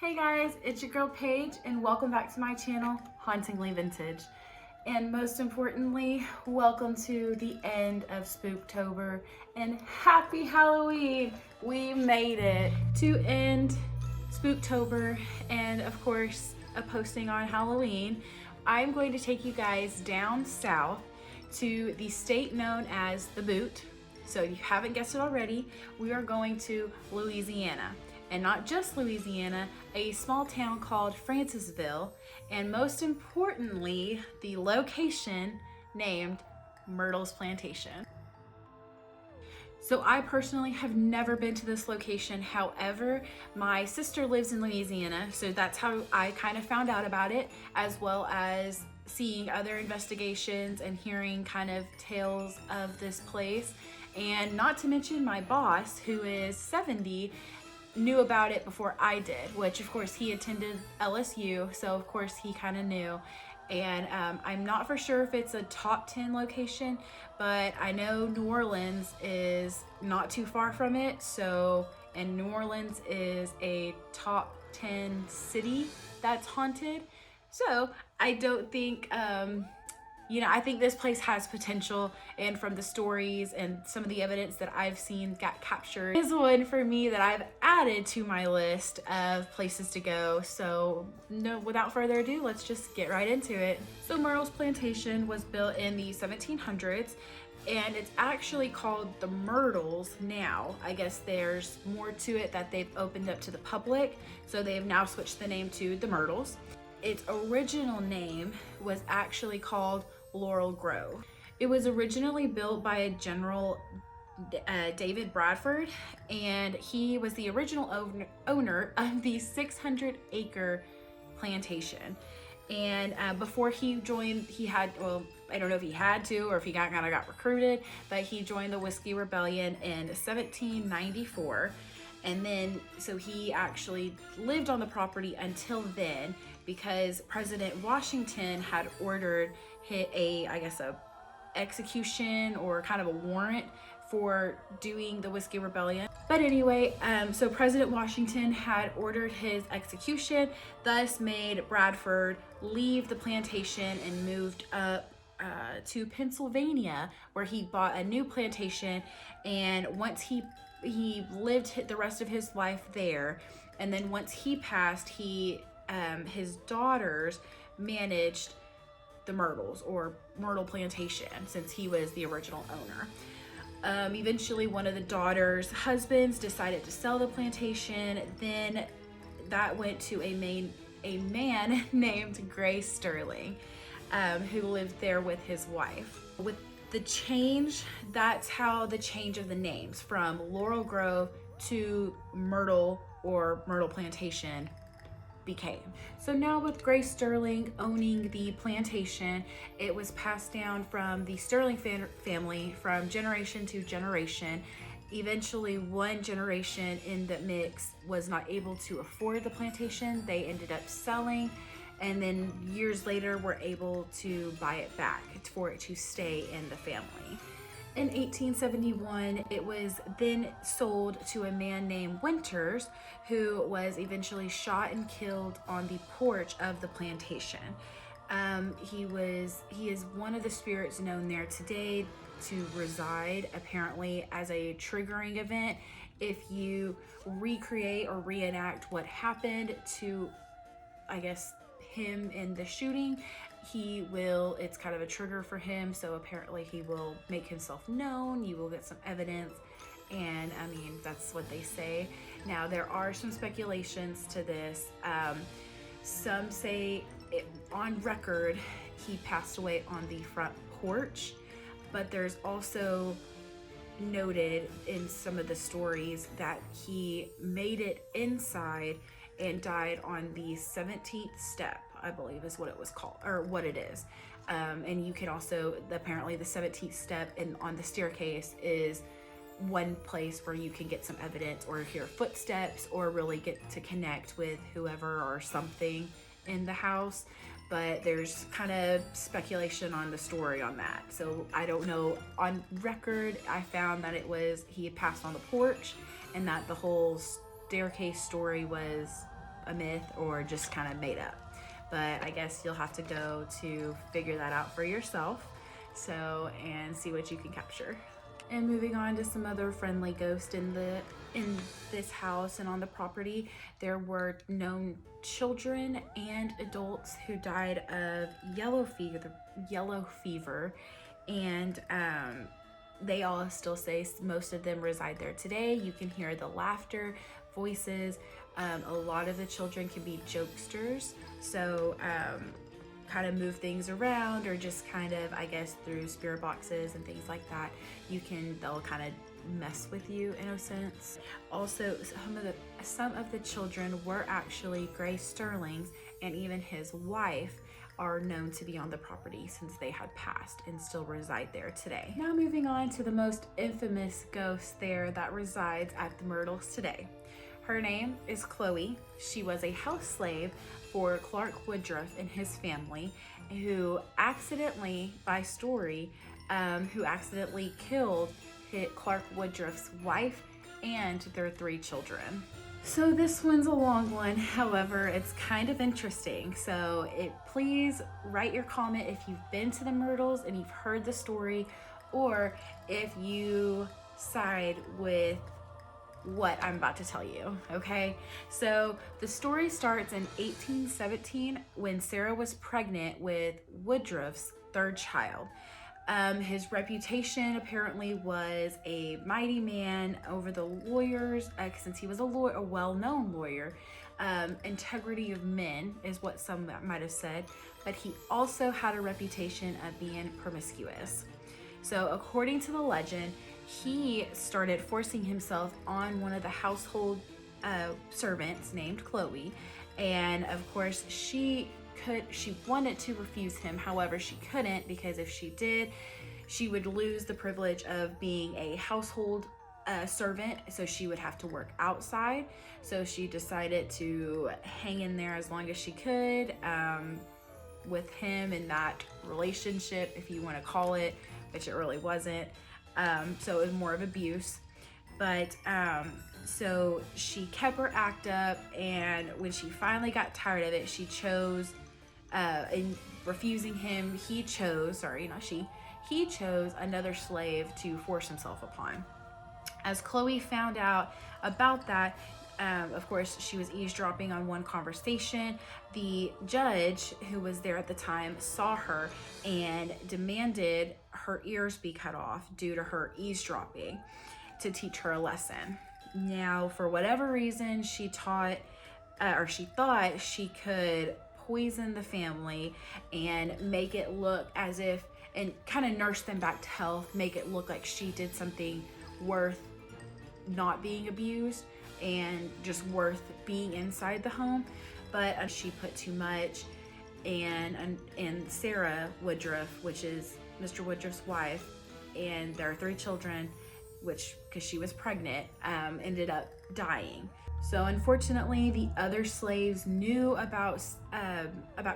Hey guys, it's your girl Paige and welcome back to my channel, Hauntingly Vintage. And most importantly, welcome to the end of Spooktober and happy Halloween! We made it to end Spooktober and of course a posting on Halloween. I'm going to take you guys down south to the state known as the Boot. So if you haven't guessed it already, we are going to Louisiana. And not just Louisiana, a small town called Francisville, and most importantly, the location named Myrtles Plantation. So I personally have never been to this location. However, my sister lives in Louisiana, so that's how I kind of found out about it, as well as seeing other investigations and hearing kind of tales of this place. And not to mention my boss, who is 70, knew about it before I did, which of course he attended LSU, so of course he kind of knew. And I'm not for sure if it's a top 10 location, but I know New Orleans is not too far from it. So, and New Orleans is a top 10 city that's haunted. So I don't think, I think this place has potential, and from the stories and some of the evidence that I've seen got captured is one for me that I've added to my list of places to go. So without further ado, let's just get right into it. So Myrtles Plantation was built in the 1700s, and it's actually called the Myrtles now. I guess there's more to it that they've opened up to the public, so they have now switched the name to the Myrtles. Its original name was actually called Laurel Grove. It was originally built by a General David Bradford, and he was the original owner of the 600-acre plantation. And before he joined, he had, well, I don't know if he had to or if he kind of got recruited, but he joined the Whiskey Rebellion in 1794. And then, so he actually lived on the property until then, because President Washington had ordered a execution or kind of a warrant for doing the Whiskey Rebellion. But anyway, so President Washington had ordered his execution, thus made Bradford leave the plantation and moved up to Pennsylvania, where he bought a new plantation. And once he lived the rest of his life there, and then once he passed, his daughters managed the Myrtles or Myrtle Plantation, since he was the original owner. Eventually one of the daughters' husbands decided to sell the plantation. Then that went to a man named Gray Sterling, who lived there with his wife. With the change, that's how the change of the names from Laurel Grove to Myrtle or Myrtle Plantation became. So now with Gray Sterling owning the plantation, it was passed down from the Sterling family from generation to generation. Eventually one generation in the mix was not able to afford the plantation. They ended up selling, and then years later were able to buy it back for it to stay in the family. In 1871, it was then sold to a man named Winters, who was eventually shot and killed on the porch of the plantation. He is one of the spirits known there today to reside, apparently as a triggering event. If you recreate or reenact what happened to, I guess, him in the shooting, it's kind of a trigger for him, so apparently he will make himself known. You will get some evidence, and I mean, that's what they say. Now there are some speculations to this. Some say on record he passed away on the front porch, but there's also noted in some of the stories that he made it inside and died on the 17th step, I believe is what it was called, or what it is. And you can also, apparently the 17th step and on the staircase is one place where you can get some evidence or hear footsteps or really get to connect with whoever or something in the house. But there's kind of speculation on the story on that. So I don't know. On record, I found that he had passed on the porch, and that the whole staircase story was a myth or just kind of made up. But I guess you'll have to go to figure that out for yourself. So, and see what you can capture. And moving on to some other friendly ghosts in this house and on the property, there were known children and adults who died of yellow fever, and they all still say most of them reside there today. You can hear the laughter, voices. A lot of the children can be jokesters, so kind of move things around, or just kind of, I guess, through spirit boxes and things like that, they'll kind of mess with you in a sense. Also, some of the children were actually Grace Sterling's, and even his wife are known to be on the property since they had passed and still reside there today. Now moving on to the most infamous ghost there that resides at the Myrtles today. Her name is Chloe. She was a house slave for Clark Woodruff and his family, who accidentally killed Clark Woodruff's wife and their 3 children. So this one's a long one, however, it's kind of interesting. So please write your comment if you've been to the Myrtles and you've heard the story, or if you side with what I'm about to tell you, okay? So the story starts in 1817 when Sarah was pregnant with Woodruff's 3rd child. His reputation apparently was a mighty man over the lawyers, since he was a well-known lawyer. Integrity of men is what some might have said, but he also had a reputation of being promiscuous. So according to the legend, he started forcing himself on one of the household servants named Chloe, and of course she wanted to refuse him. However, she couldn't, because if she did, she would lose the privilege of being a household servant, so she would have to work outside. So she decided to hang in there as long as she could with him in that relationship, if you want to call it, which it really wasn't. So it was more of abuse. But so she kept her act up, and when she finally got tired of it, she chose, in refusing him, he chose another slave to force himself upon. As Chloe found out about that, of course, she was eavesdropping on one conversation. The judge, who was there at the time, saw her and demanded her ears be cut off due to her eavesdropping, to teach her a lesson. Now, for whatever reason, she thought she could poison the family and make it look as if, and kind of nurse them back to health, make it look like she did something worth not being abused and just worth being inside the home. But she put too much, and Sarah Woodruff, which is Mr. Woodruff's wife, and their 3 children, which, because she was pregnant, ended up dying. So unfortunately, the other slaves knew about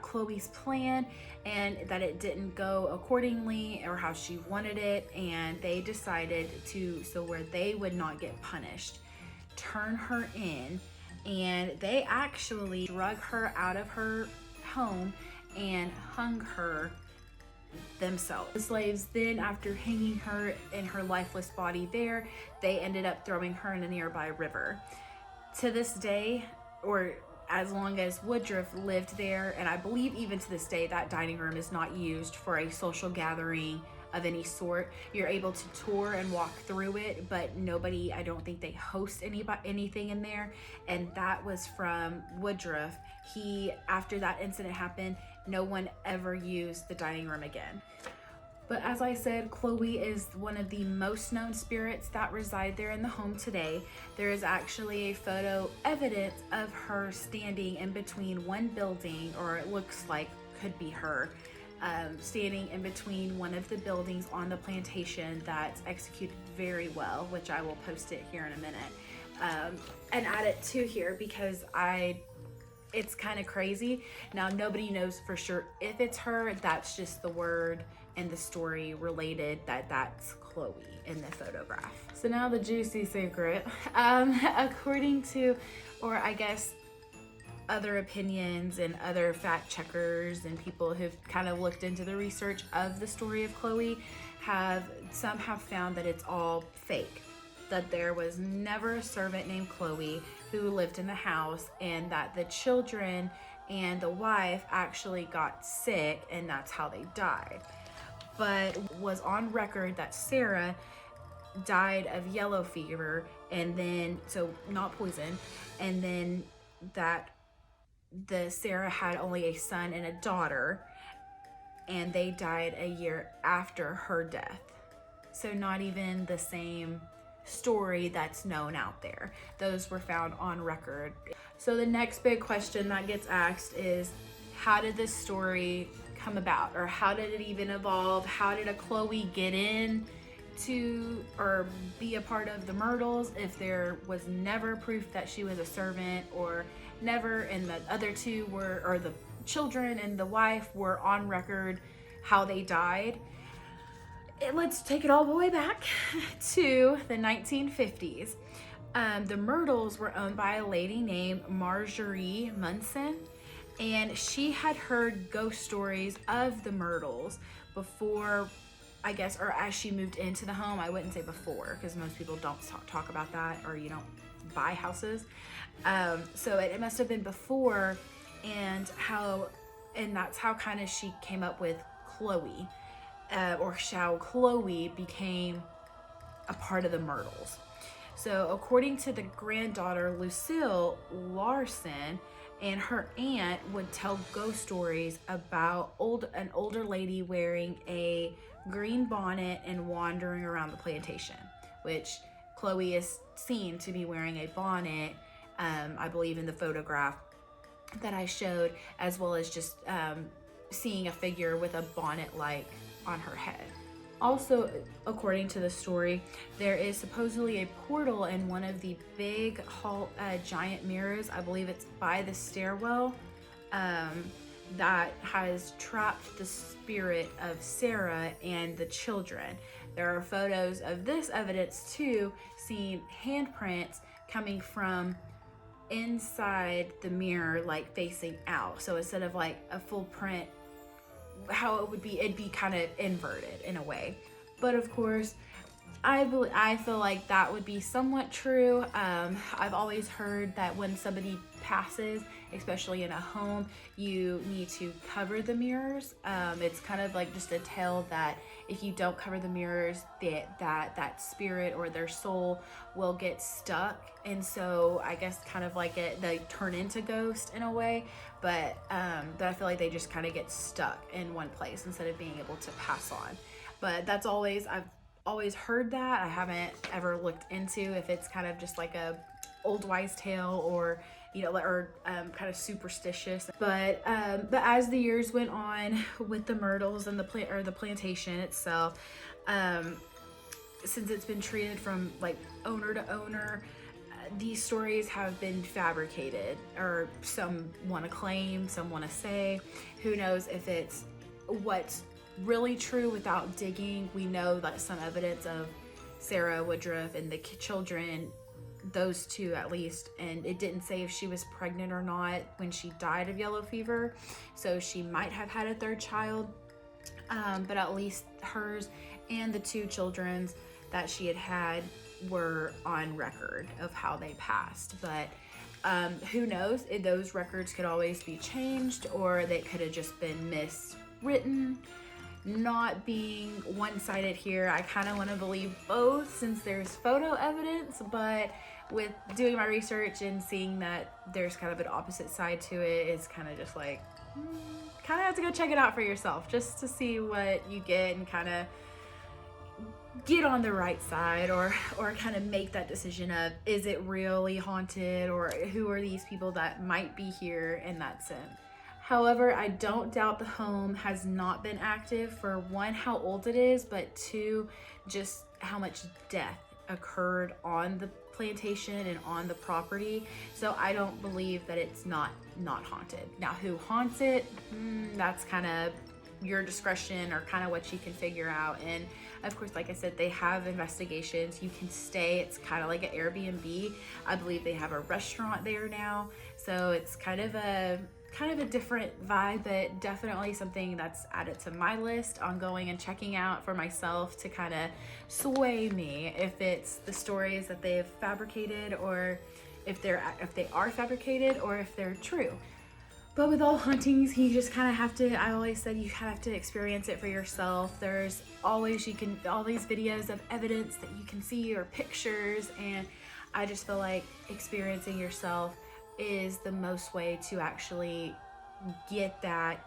Chloe's plan, and that it didn't go accordingly or how she wanted it, and they decided so where they would not get punished, turn her in, and they actually drug her out of her home and hung her themselves. The slaves then, after hanging her in her lifeless body there, they ended up throwing her in a nearby river. To this day, or as long as Woodruff lived there, and I believe even to this day, that dining room is not used for a social gathering of any sort. You're able to tour and walk through it, but I don't think they host anything in there. And that was from Woodruff. After that incident happened, no one ever used the dining room again. But as I said, Chloe is one of the most known spirits that reside there in the home today. There is actually a photo evidence of her standing in between one building, or it looks like could be her, standing in between one of the buildings on the plantation that's executed very well, which I will post it here in a minute, and add it to here because it's kind of crazy. Now, nobody knows for sure if it's her. That's just the word and the story related that's Chloe in the photograph. So now the juicy secret. According to, or I guess other opinions and other fact checkers and people who've kind of looked into the research of the story of Chloe have found that it's all fake, that there was never a servant named Chloe who lived in the house, and that the children and the wife actually got sick and that's how they died. But was on record that Sarah died of yellow fever, and then, so not poison, and then that the Sarah had only a son and a daughter, and they died a year after her death. So not even the same story that's known out there. Those were found on record. So the next big question that gets asked is, how did this story come about, or how did it even evolve? How did a Chloe get in to or be a part of the Myrtles if there was never proof that she was a servant, or never, and the other two were, or the children and the wife were on record how they died? Let's take it all the way back to the 1950s. The Myrtles were owned by a lady named Marjorie Munson, and she had heard ghost stories of the Myrtles before, I guess, or as she moved into the home. I wouldn't say before, because most people don't talk about that, or you don't buy houses. So it must have been before, and that's how kind of she came up with Chloe, or how Chloe became a part of the Myrtles. So according to the granddaughter Lucille Larson, and her aunt would tell ghost stories about an older lady wearing a green bonnet and wandering around the plantation, which Chloe is seen to be wearing a bonnet, I believe in the photograph that I showed, as well as just seeing a figure with a bonnet like on her head. Also, according to the story, there is supposedly a portal in one of the big giant mirrors, I believe it's by the stairwell, that has trapped the spirit of Sarah and the children. There are photos of this evidence too, seeing handprints coming from inside the mirror, like facing out. So instead of like a full print, how it would be, it'd be kind of inverted in a way. But of course, I feel like that would be somewhat true. I've always heard that when somebody passes, especially in a home, you need to cover the mirrors. It's kind of like just a tale that if you don't cover the mirrors, that spirit or their soul will get stuck. And so I guess kind of like they turn into ghosts in a way, but I feel like they just kind of get stuck in one place instead of being able to pass on. But I've always heard that. I haven't ever looked into if it's kind of just like a old wives' tale, or kind of superstitious. But as the years went on with the Myrtles and the plantation itself, since it's been treated from like owner to owner, these stories have been fabricated, or some want to claim, some want to say. Who knows if it's what's really true without digging. We know that some evidence of Sarah Woodruff and the children, those two at least, and it didn't say if she was pregnant or not when she died of yellow fever, so she might have had a third child, but at least hers and the two children's that she had were on record of how they passed. But who knows, if those records could always be changed, or they could have just been miswritten. Not being one-sided here, I kind of want to believe both since there's photo evidence, but with doing my research and seeing that there's kind of an opposite side to it, it's kind of just like, kind of have to go check it out for yourself just to see what you get and kind of get on the right side, or kind of make that decision of, is it really haunted, or who are these people that might be here in that sense. However, I don't doubt the home has not been active for one, how old it is, but two, just how much death occurred on the plantation and on the property. So I don't believe that it's not haunted. Now, who haunts it? That's kind of your discretion or kind of what you can figure out. And of course, like I said, they have investigations. You can stay. It's kind of like an Airbnb. I believe they have a restaurant there now. So it's kind of a different vibe, but definitely something that's added to my list on going and checking out for myself to kind of sway me if it's the stories that they've fabricated, or if they are fabricated, or if they're true. But with all hauntings, you just kind of have to, I always said, you have to experience it for yourself. There's always, all these videos of evidence that you can see or pictures, and I just feel like experiencing yourself is the most way to actually get that.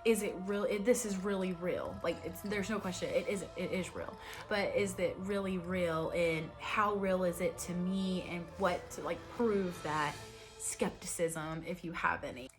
Is it real? This is really real. Like, there's no question. It is real. But is it really real? And how real is it to me? And what to like prove that skepticism, if you have any.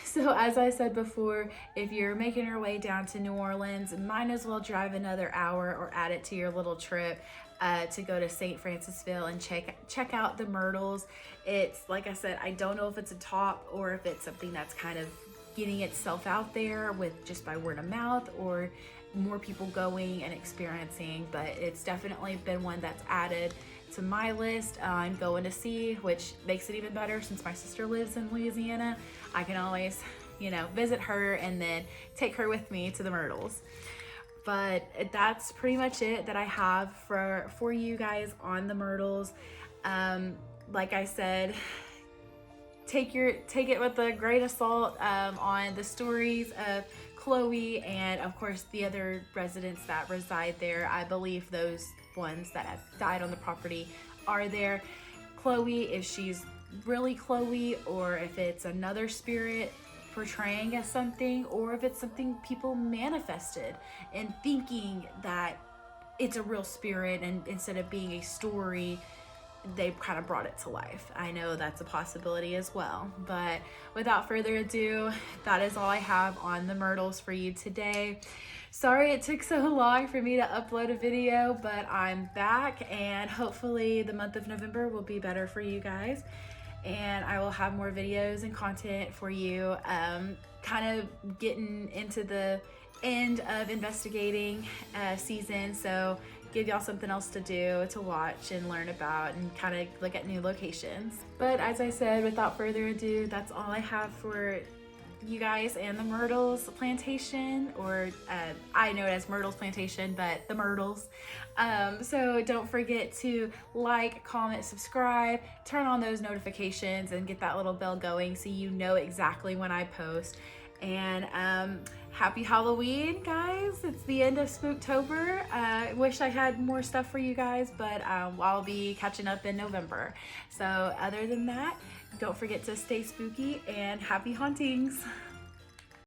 So as I said before, if you're making your way down to New Orleans, might as well drive another hour or add it to your little trip to go to Saint Francisville and check out the Myrtles. It's, like I said, I don't know if it's a top or if it's something that's kind of getting itself out there with just by word of mouth, or more people going and experiencing, but it's definitely been one that's added to my list. I'm going to see, which makes it even better since my sister lives in Louisiana. I can always, visit her and then take her with me to the Myrtles. But that's pretty much it that I have for you guys on the Myrtles. Like I said, take it with a grain of salt on the stories of Chloe and of course the other residents that reside there. I believe those ones that have died on the property are there. Chloe, if she's really Chloe, or if it's another spirit portraying as something, or if it's something people manifested and thinking that it's a real spirit, and instead of being a story, they kind of brought it to life. I know that's a possibility as well. But without further ado, that is all I have on the Myrtles for you today. Sorry it took so long for me to upload a video, but I'm back, and hopefully the month of November will be better for you guys, and I will have more videos and content for you. Kind of getting into the end of investigating season, so give y'all something else to do, to watch and learn about, and kind of look at new locations. But as I said, without further ado, that's all I have for you guys and the Myrtles Plantation, or I know it as Myrtles Plantation, but the Myrtles. So don't forget to like, comment, subscribe, turn on those notifications, and get that little bell going so you know exactly when I post. And happy Halloween, guys. It's the end of Spooktober. I wish I had more stuff for you guys, but I'll be catching up in November. So other than that, don't forget to stay spooky and happy hauntings.